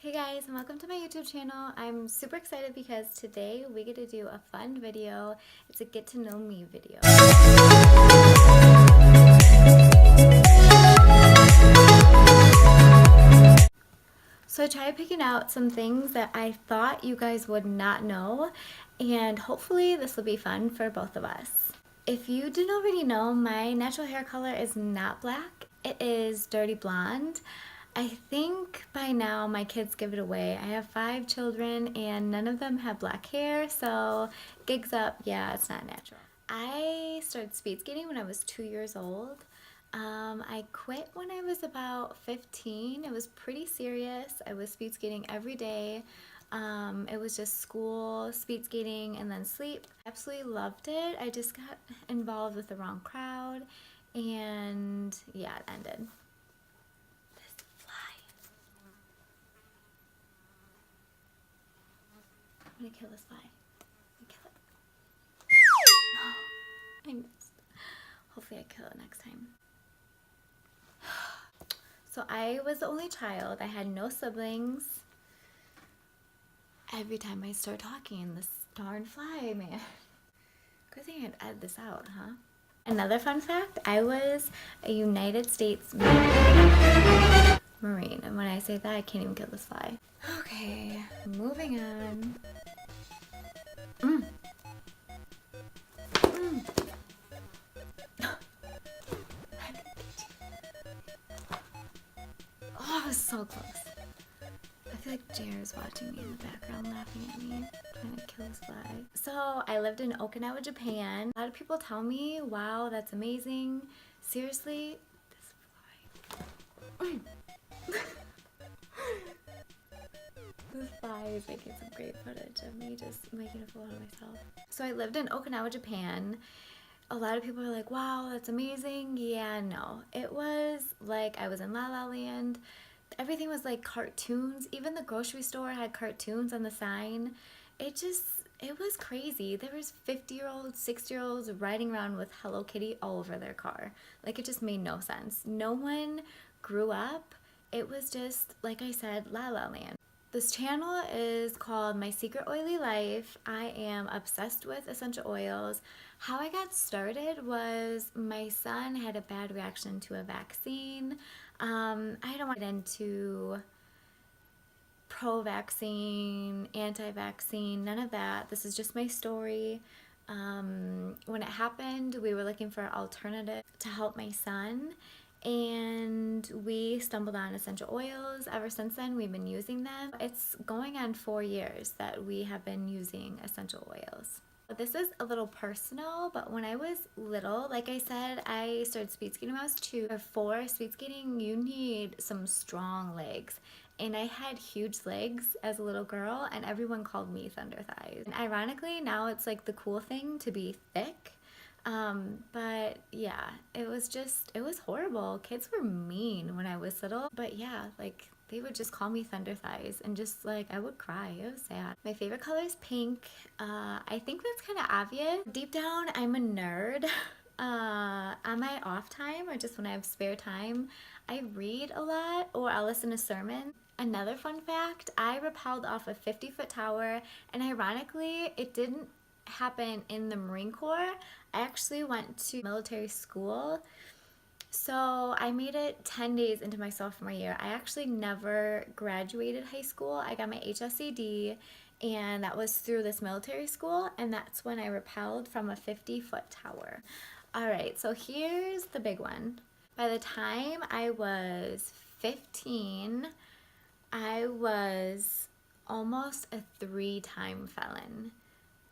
Hey guys, and welcome to my YouTube channel. I'm super excited because today we get to do a fun video. It's a get to know me video. So I tried picking out some things that I thought you guys would not know, and hopefully this will be fun for both of us. If you didn't already know, my natural hair color is not black. It is dirty blonde. I think by now my kids give it away. I have 5 children and none of them have black hair, so gigs up, yeah, it's not natural. I started speed skating when I was 2 years old. I quit when I was about 15. It was pretty serious. I was speed skating every day. It was just school, speed skating, and then sleep. Absolutely loved it. I just got involved with the wrong crowd, and yeah, it ended. This fly. I'm gonna kill this fly. Kill it. I missed. Hopefully I kill it next time. So I was the only child. I had no siblings. Every time I start talking, this darn fly, man. Good thing I'd edit this out, huh? Another fun fact, I was a United States Marine. And when I say that, I can't even kill this fly. Okay, moving on. Oh, I was so close. I feel like Jared's watching me in the background laughing at me, trying to kill this fly. So I lived in Okinawa, Japan. A lot of people tell me, wow, that's amazing. Seriously, this fly. This fly is making some great footage of me just making a fool out of myself. So I lived in Okinawa, Japan. A lot of people are like, wow, that's amazing. Yeah, no. It was like I was in La La Land. Everything was like cartoons. Even the grocery store had cartoons on the sign. It was crazy. There was 50-year-olds, 60-year-olds riding around with Hello Kitty all over their car. Like, it just made no sense. No one grew up. It was just, like I said, La La Land. This channel is called My Secret Oily Life. I am obsessed with essential oils. How I got started was my son had a bad reaction to a vaccine. I don't want to get into pro-vaccine, anti-vaccine, none of that. This is just my story. When it happened, we were looking for an alternative to help my son, and we stumbled on essential oils. Ever since then, we've been using them. It's going on 4 years that we have been using essential oils. This is a little personal, but when I was little, like I said, I started speed skating when I was 2 or 4. Speed skating, you need some strong legs. And I had huge legs as a little girl, and everyone called me Thunder Thighs. And ironically, now it's like the cool thing to be thick. But yeah, it was horrible. Kids were mean when I was little, but yeah, like they would just call me Thunder Thighs, and just like I would cry. It was sad. My favorite color is pink. I think that's kind of obvious. Deep down, I'm a nerd. On my off time or just when I have spare time, I read a lot or I'll listen to sermons. Another fun fact, I rappelled off a 50-foot tower, and ironically, it didn't happen in the Marine Corps. I actually went to military school, so I made it 10 days into my sophomore year. I actually never graduated high school. I got my HSCD, and that was through this military school, and that's when I rappelled from a 50-foot tower. Alright, so here's the big one. By the time I was 15, I was almost a 3-time felon.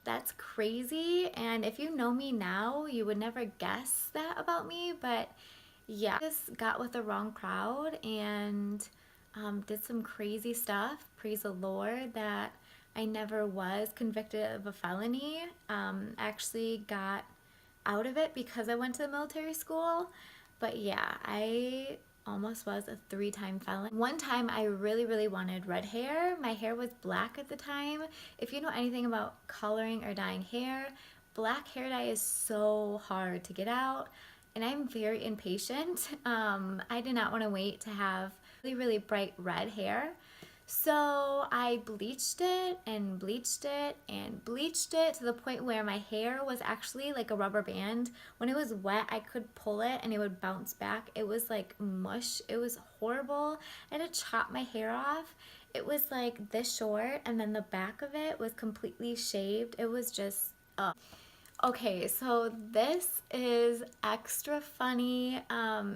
That's crazy, and if you know me now, you would never guess that about me, but yeah, I just got with the wrong crowd and did some crazy stuff. Praise the Lord that I never was convicted of a felony. Actually got out of it because I went to the military school, but yeah, I almost was a 3-time felon. One time I really wanted red hair. My hair was black at the time. If you know anything about coloring or dyeing hair, black hair dye is so hard to get out, and I'm very impatient. I did not want to wait to have really bright red hair. So I bleached it and bleached it and bleached it to the point where my hair was actually like a rubber band. When it was wet, I could pull it and it would bounce back. It was like mush. It was horrible. I had to chop my hair off. It was like this short, and then the back of it was completely shaved. It was just, okay, so this is extra funny.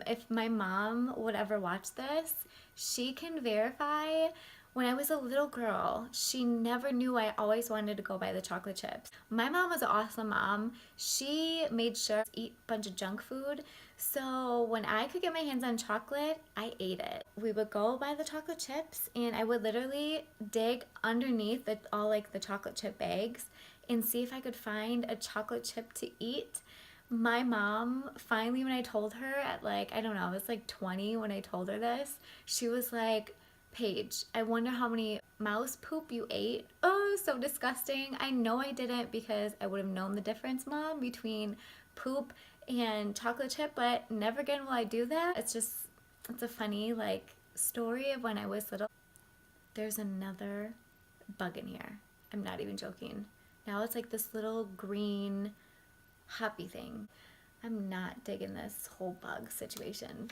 If my mom would ever watch this, she can verify. When I was a little girl, she never knew I always wanted to go buy the chocolate chips. My mom was an awesome mom. She made sure to eat a bunch of junk food. So when I could get my hands on chocolate, I ate it. We would go buy the chocolate chips, and I would literally dig underneath all like the chocolate chip bags and see if I could find a chocolate chip to eat. My mom, finally, when I told her at like, I don't know, I was like 20 when I told her this, she was like, Paige, I wonder how many mouse poop you ate. Oh, so disgusting. I know I didn't, because I would have known the difference, Mom, between poop and chocolate chip, but never again will I do that. It's a funny like story of when I was little. There's another bug in here. I'm not even joking. Now it's like this little green happy thing. I'm not digging this whole bug situation.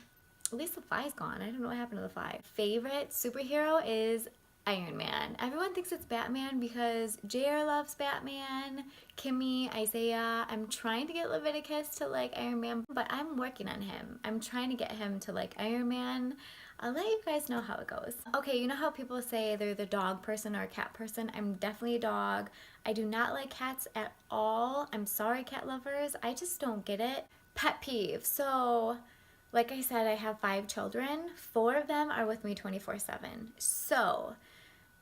At least the fly's gone. I don't know what happened to the fly. Favorite superhero is Iron Man. Everyone thinks it's Batman because JR loves Batman, Kimmy, Isaiah. I'm trying to get Leviticus to like Iron Man, but I'm working on him. I'm trying to get him to like Iron Man. I'll let you guys know how it goes. Okay, you know how people say they're the dog person or a cat person? I'm definitely a dog. I do not like cats at all. I'm sorry, cat lovers. I just don't get it. Pet peeve. So, like I said, I have 5 children. 4 of them are with me 24/7. So,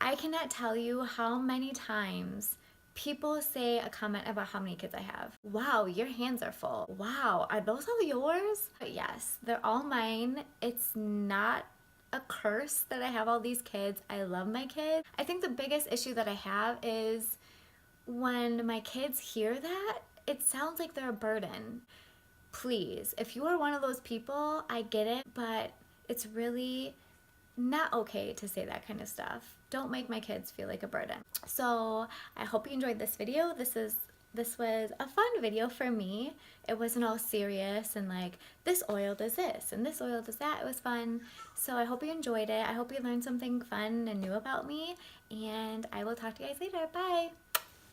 I cannot tell you how many times people say a comment about how many kids I have. Wow, your hands are full. Wow, are those all yours? But yes, they're all mine. It's not a curse that I have all these kids. I love my kids. I think the biggest issue that I have is when my kids hear that, it sounds like they're a burden. Please, if you are one of those people, I get it, but it's really not okay to say that kind of stuff. Don't make my kids feel like a burden. So I hope you enjoyed this video. This was a fun video for me. It wasn't all serious and like this oil does this and this oil does that. It was fun. So I hope you enjoyed it. I hope you learned something fun and new about me, and I will talk to you guys later. Bye.